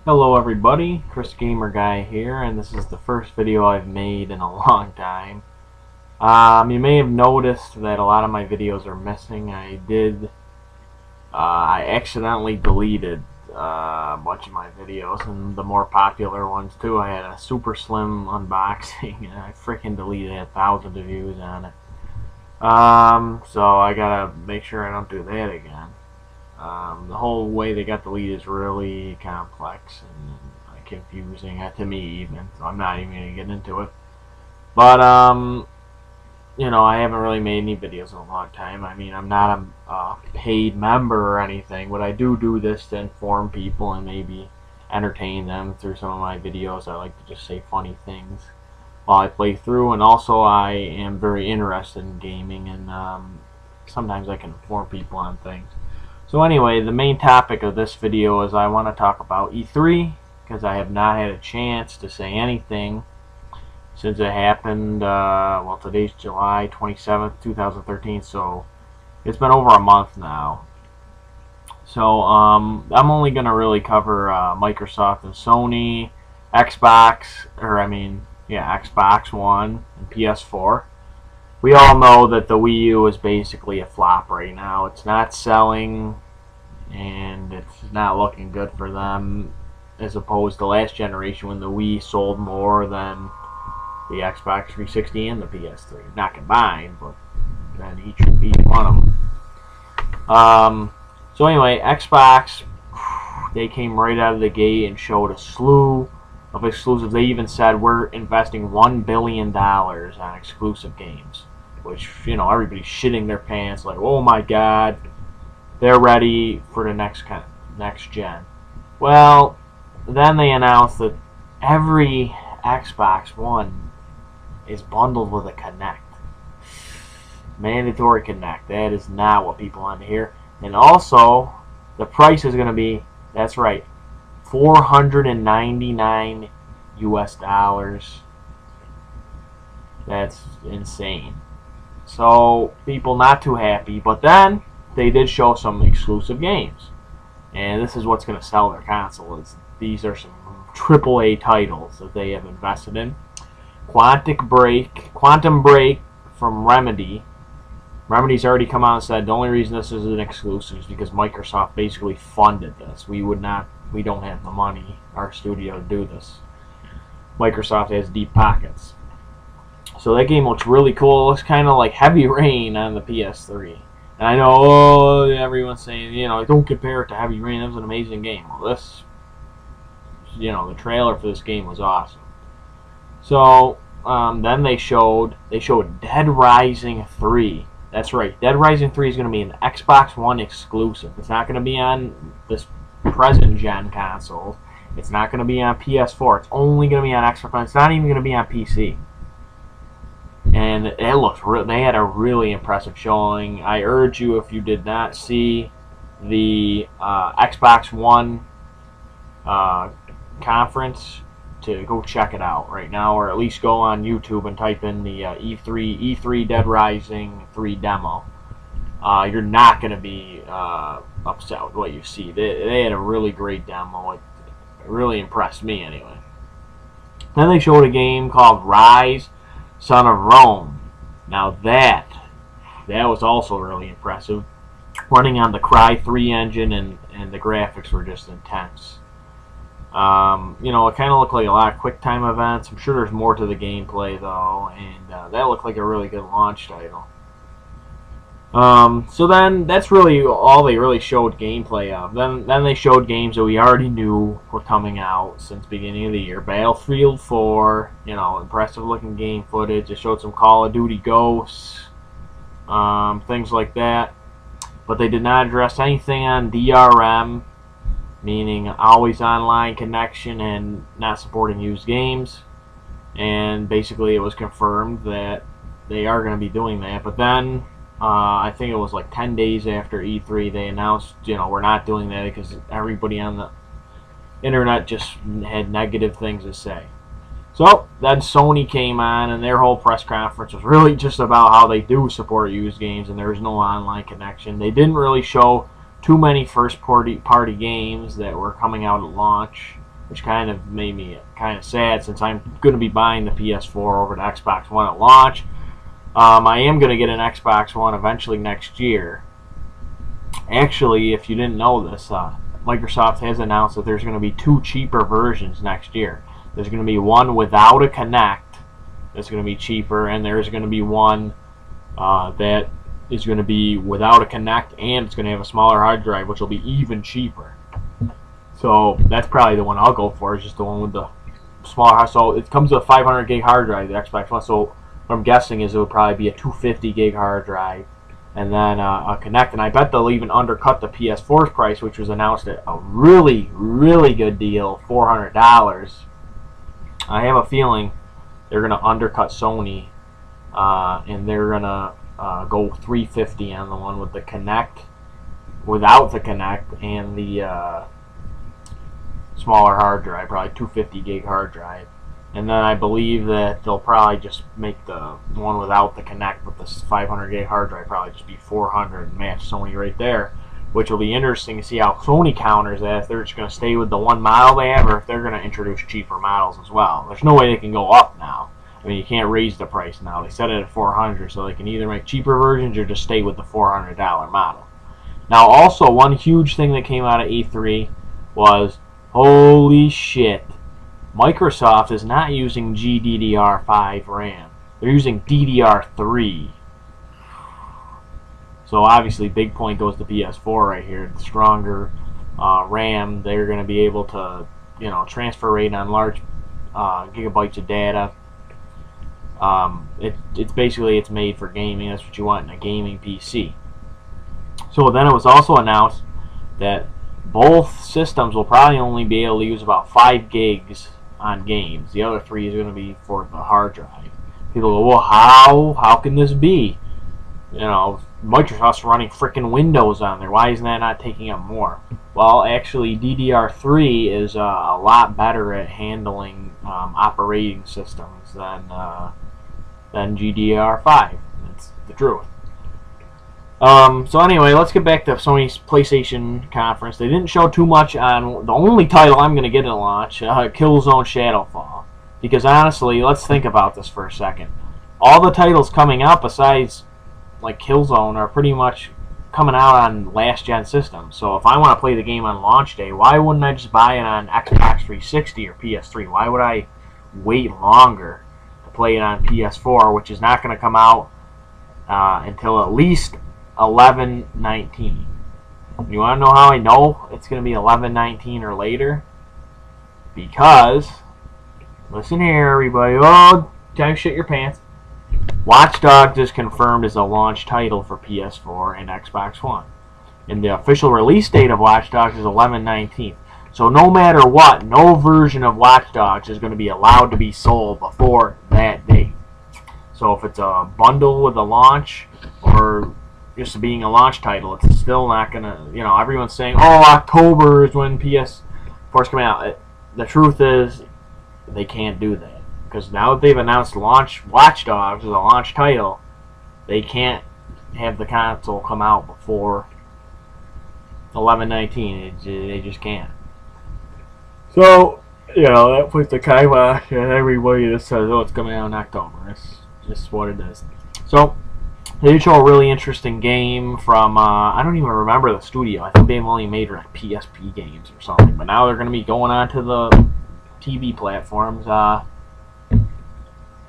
Hello everybody, Chris Gamer Guy here, and this is the first video I've made in a long time. You may have noticed that a lot of my videos are missing. I accidentally deleted a bunch of my videos, and the more popular ones too. I had a super slim unboxing, and I freaking deleted it, thousands of views on it. So I gotta make sure I don't do that again. The whole way they got deleted is really complex and confusing to me even, so I'm not even going to get into it. But, I haven't really made any videos in a long time. I mean, I'm not a paid member or anything, but I do this to inform people and maybe entertain them through some of my videos. I like to just say funny things while I play through, and also I am very interested in gaming, and sometimes I can inform people on things. So anyway, the main topic of this video is I want to talk about E3, because I have not had a chance to say anything since it happened. Well, today's July 27th, 2013, so it's been over a month now. So I'm only going to really cover Microsoft and Sony, Xbox One and PS4. We all know that the Wii U is basically a flop right now. It's not selling, and it's not looking good for them, as opposed to last generation when the Wii sold more than the Xbox 360 and the PS3. Not combined, but then each one of them. So anyway, Xbox, they came right out of the gate and showed a slew of exclusives. They even said we're investing $1 billion on exclusive games, which, everybody's shitting their pants like, oh my god, they're ready for the next gen. Well, then they announced that every Xbox One is bundled with a Kinect. Mandatory Kinect. That is not what people want to hear. And also, the price is going to be, that's right, $499 US. That's insane. So, people not too happy, but then they did show some exclusive games. And this is what's going to sell their console. These are some AAA titles that they have invested in. Quantum Break from Remedy. Remedy's already come out and said the only reason this is an exclusive is because Microsoft basically funded this. We don't have the money, our studio, to do this. Microsoft has deep pockets. So that game looks really cool. It looks kind of like Heavy Rain on the PS3. And I know everyone's saying, don't compare it to Heavy Rain. That was an amazing game. Well, the trailer for this game was awesome. So then they showed Dead Rising 3. That's right, Dead Rising 3 is going to be an Xbox One exclusive. It's not going to be on this present gen console. It's not going to be on PS4. It's only going to be on Xbox One. It's not even going to be on PC. And it looks they had a really impressive showing. I urge you, if you did not see the Xbox One conference, to go check it out right now, or at least go on YouTube and type in the E3 Dead Rising 3 demo. You're not going to be upset with what you see. They had a really great demo. It really impressed me anyway. Then they showed a game called Rise, Son of Rome. Now that was also really impressive. Running on the Cry 3 engine, and the graphics were just intense. It kind of looked like a lot of QuickTime events. I'm sure there's more to the gameplay though, and that looked like a really good launch title. So then that's really all they really showed gameplay of. Then they showed games that we already knew were coming out since the beginning of the year. Battlefield 4, impressive looking game footage. They showed some Call of Duty Ghosts, things like that. But they did not address anything on DRM, meaning always online connection and not supporting used games. And basically it was confirmed that they are going to be doing that. But then I think it was like 10 days after E3 they announced, we're not doing that because everybody on the internet just had negative things to say. So then Sony came on, and their whole press conference was really just about how they do support used games and there's no online connection. They didn't really show too many first-party games that were coming out at launch. which kind of made me kind of sad since I'm going to be buying the PS4 over to Xbox One at launch. I am going to get an Xbox One eventually next year. Actually, if you didn't know this, Microsoft has announced that there's going to be 2 cheaper versions next year. There's going to be one without a Kinect that's going to be cheaper, and there's going to be one that is going to be without a Kinect, and it's going to have a smaller hard drive, which will be even cheaper. So that's probably the one I'll go for, is just the one with the smaller hard. So it comes with a 500 gig hard drive, the Xbox One. So what I'm guessing is it would probably be a 250 gig hard drive, and then a Kinect. And I bet they'll even undercut the PS4's price, which was announced at a really, really good deal, $400. I have a feeling they're going to undercut Sony, and they're going to go $350 on the one with the Kinect, without the Kinect, and the smaller hard drive, probably 250 gig hard drive. And then I believe that they'll probably just make the one without the Kinect with this 500 gig hard drive probably just be $400 and match Sony right there, which will be interesting to see how Sony counters that, if they're just going to stay with the one model they have, or if they're going to introduce cheaper models as well. There's no way they can go up now. I mean, you can't raise the price now. They set it at $400, so they can either make cheaper versions or just stay with the $400 model. Now, also, one huge thing that came out of E3 was, holy shit, Microsoft is not using GDDR5 RAM. They're using DDR3. So obviously, big point goes to PS4 right here. The stronger RAM, they're going to be able to, transfer rate on large gigabytes of data. It's basically, it's made for gaming. That's what you want in a gaming PC. So then it was also announced that both systems will probably only be able to use about 5 gigs on games. The other 3 is going to be for the hard drive. People go, well, how can this be? Microsoft's running frickin' Windows on there. Why isn't that not taking up more? Well, actually, DDR3 is a lot better at handling operating systems than GDDR5. That's the truth. So anyway, let's get back to Sony's PlayStation conference. They didn't show too much on the only title I'm going to get at launch, Killzone Shadowfall. Because honestly, let's think about this for a second. All the titles coming out besides like Killzone are pretty much coming out on last-gen systems. So if I want to play the game on launch day, why wouldn't I just buy it on Xbox 360 or PS3? Why would I wait longer to play it on PS4, which is not going to come out until at least 11/19. You want to know how I know it's going to be 11/19 or later? Because, listen here, everybody. Oh, time to shit your pants. Watch Dogs is confirmed as a launch title for PS4 and Xbox One. And the official release date of Watch Dogs is 11/19. So no matter what, no version of Watch Dogs is going to be allowed to be sold before that date. So if it's a bundle with a launch, or just being a launch title, it's still not going to, everyone's saying, oh, October is when PS4 is coming out. The truth is, they can't do that. Because now that they've announced Watch Dogs as a launch title, they can't have the console come out before 11/19. They just can't. So, that puts the kibosh on everybody that says, oh, it's coming out in October. It's just what it is. So, they did show a really interesting game from, I don't even remember the studio. I think they've only made like PSP games or something. But now they're going to be going on to the TV platforms.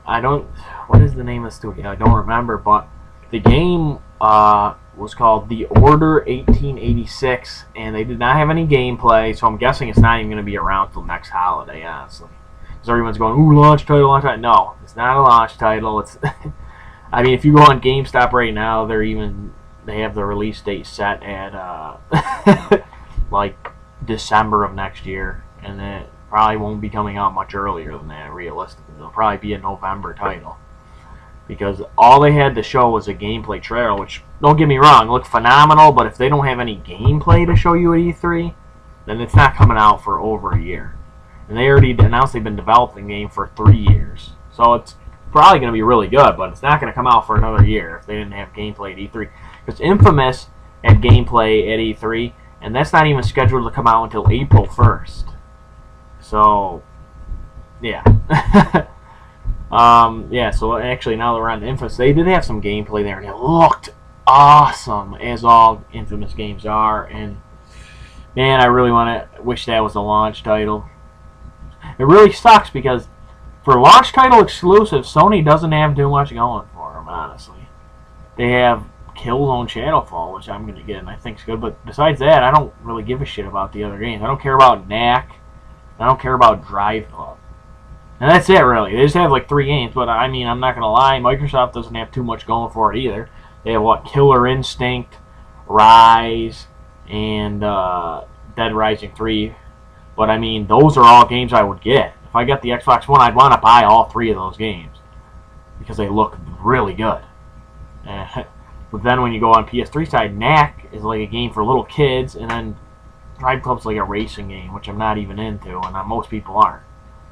What is the name of the studio? I don't remember. But the game was called The Order 1886. And they did not have any gameplay. So I'm guessing it's not even going to be around till next holiday, honestly. Because everyone's going, ooh, launch title, launch title. No, it's not a launch title. It's... I mean, if you go on GameStop right now, they have the release date set at like December of next year, and it probably won't be coming out much earlier than that. Realistically, it'll probably be a November title, because all they had to show was a gameplay trailer, which, don't get me wrong, looked phenomenal. But if they don't have any gameplay to show you at E3, then it's not coming out for over a year. And they already announced they've been developing the game for 3 years, so it's probably going to be really good, but it's not going to come out for another year if they didn't have gameplay at E3. Because Infamous had gameplay at E3, and that's not even scheduled to come out until April 1st. So, yeah. Yeah, so actually now that we're on Infamous, they did have some gameplay there, and it looked awesome, as all Infamous games are, and man, I really wish that was a launch title. It really sucks because for launch title exclusives, Sony doesn't have too much going for them, honestly. They have Killzone Shadowfall, which I'm going to get, and I think is good, but besides that, I don't really give a shit about the other games. I don't care about Knack, I don't care about Drive Club. And that's it, really. They just have like 3 games, but I mean, I'm not going to lie, Microsoft doesn't have too much going for it either. They have, what, Killer Instinct, Rise, and Dead Rising 3. But I mean, those are all games I would get. If I got the Xbox One, I'd want to buy all 3 of those games because they look really good. But then when you go on PS3 side, Knack is like a game for little kids, and then Drive Club's like a racing game, which I'm not even into, and most people aren't.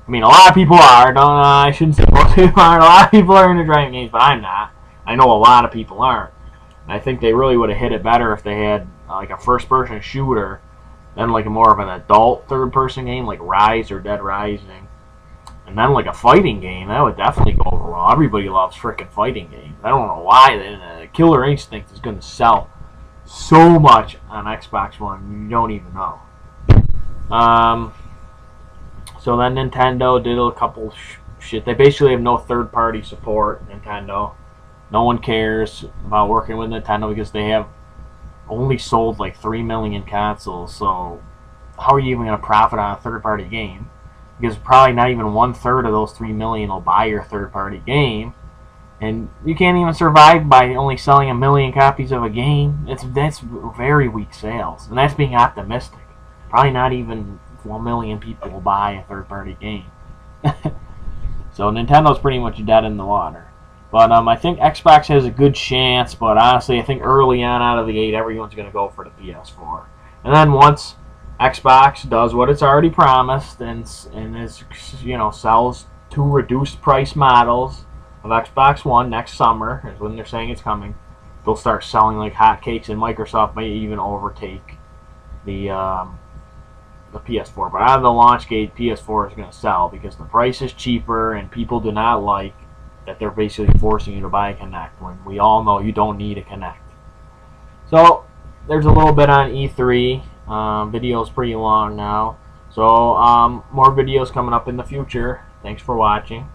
I mean, a lot of people are. I shouldn't say most people aren't. A lot of people are into driving games, but I'm not. I know a lot of people aren't. And I think they really would have hit it better if they had like a first-person shooter than like more of an adult third-person game like Rise or Dead Rising. And then like a fighting game, that would definitely go over well. Everybody loves freaking fighting games. I don't know why. Killer Instinct is going to sell so much on Xbox One, you don't even know. So then Nintendo did a couple shit. They basically have no third-party support, Nintendo. No one cares about working with Nintendo because they have only sold like 3 million consoles. So how are you even going to profit on a third-party game? Because probably not even 1/3 of those 3 million will buy your third-party game. And you can't even survive by only selling 1 million copies of a game. That's very weak sales. And that's being optimistic. Probably not even 1 million people will buy a third-party game. So Nintendo's pretty much dead in the water. But I think Xbox has a good chance, but honestly, I think early on out of the gate, everyone's going to go for the PS4. And then once Xbox does what it's already promised and is, sells 2 reduced price models of Xbox One next summer, is when they're saying it's coming, they'll start selling like hotcakes, and Microsoft may even overtake the PS4. But out of the launch gate, PS4 is going to sell because the price is cheaper, and people do not like that they're basically forcing you to buy a Kinect when we all know you don't need a Kinect. So there's a little bit on E3. Video's pretty long now. So more videos coming up in the future. Thanks for watching.